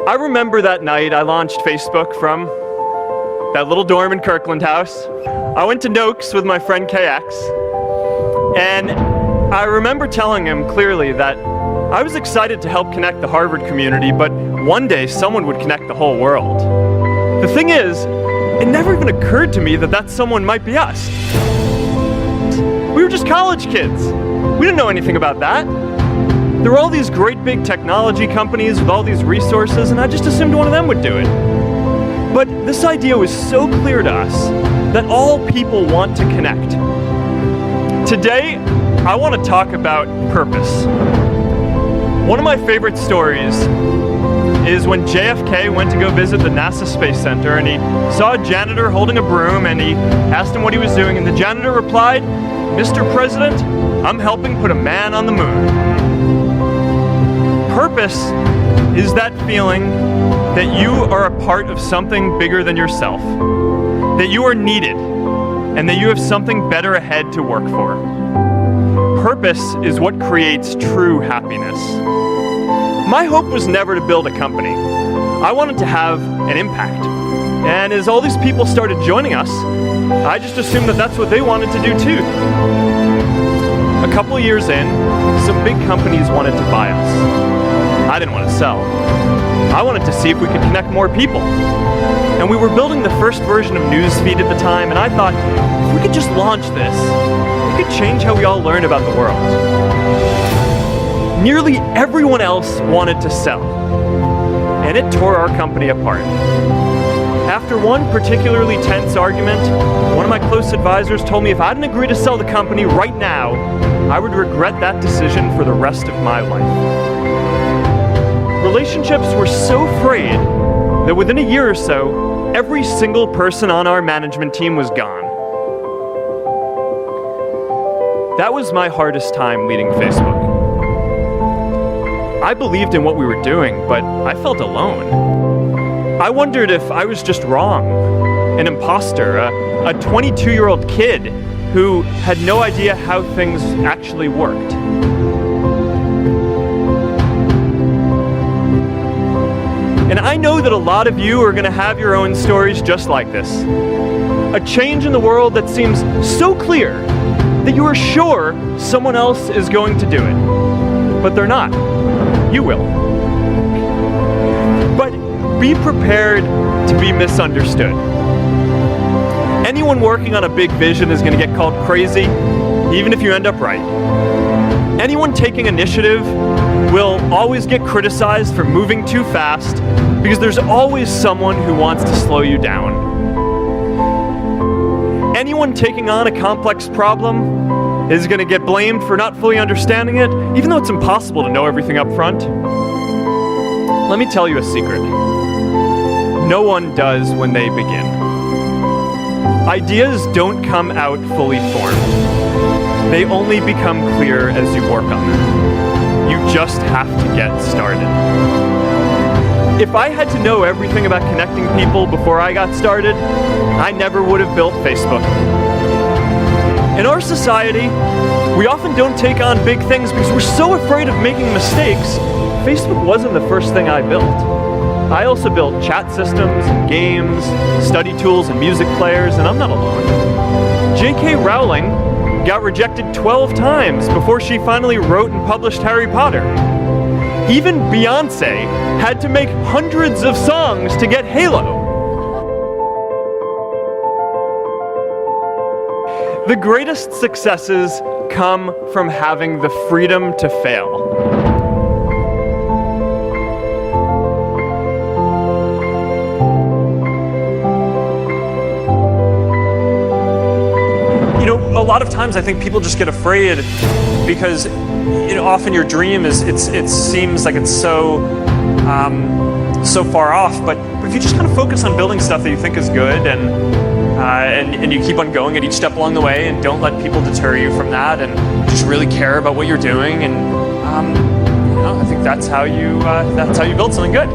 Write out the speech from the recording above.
I remember that night I launched Facebook from that little dorm in Kirkland House. I went to Noakes with my friend KX, and I remember telling him clearly that I was excited to help connect the Harvard community, but one day someone would connect the whole world. The thing is, it never even occurred to me that that someone might be us. We were just college kids. We didn't know anything about that. There were all these great big technology companies with all these resources, and I just assumed one of them would do it. But this idea was so clear to us that all people want to connect. Today, I want to talk about purpose. One of my favorite stories is when JFK went to go visit the NASA Space Center, and he saw a janitor holding a broom, and he asked him what he was doing, and the janitor replied, "Mr. President, I'm helping put a man on the moon." Purpose is that feeling that you are a part of something bigger than yourself, that you are needed, and that you have something better ahead to work for. Purpose is what creates true happiness. My hope was never to build a company. I wanted to have an impact. And as all these people started joining us, I just assumed that that's what they wanted to do too. A couple of years in, some big companies wanted to buy us. I didn't want to sell. I wanted to see if we could connect more people. And we were building the first version of Newsfeed at the time, and I thought, if we could just launch this, it could change how we all learn about the world. Nearly everyone else wanted to sell, and it tore our company apart. After one particularly tense argument, one of my close advisors told me if I didn't agree to sell the company right now, I would regret that decision for the rest of my life. Relationships were so frayed that within a year or so, every single person on our management team was gone. That was my hardest time leading Facebook. I believed in what we were doing, but I felt alone. I wondered if I was just wrong, an imposter, a 22-year-old kid who had no idea how things actually worked. And I know that a lot of you are going to have your own stories just like this. A change in the world that seems so clear that you are sure someone else is going to do it. But they're not. You will. But be prepared to be misunderstood. Anyone working on a big vision is going to get called crazy, even if you end up right. Anyone taking initiative will always get criticized for moving too fast, because there's always someone who wants to slow you down. Anyone taking on a complex problem is going to get blamed for not fully understanding it, even though it's impossible to know everything up front. Let me tell you a secret. No one does when they begin. Ideas don't come out fully formed. They only become clear as you work on them. You just have to get started. If I had to know everything about connecting people before I got started, I never would have built Facebook. In our society, we often don't take on big things because we're so afraid of making mistakes. Facebook wasn't the first thing I built. I also built chat systems and games, study tools and music players, and I'm not alone. J.K. Rowling got rejected 12 times before she finally wrote and published Harry Potter. Even Beyoncé had to make hundreds of songs to get Halo. The greatest successes come from having the freedom to fail. A lot of times I think people just get afraid because often your dream is it seems like it's so far off, but if you just kind of focus on building stuff that you think is good and you keep on going at each step along the way and don't let people deter you from that and just really care about what you're doing, and I think that's how you build something good.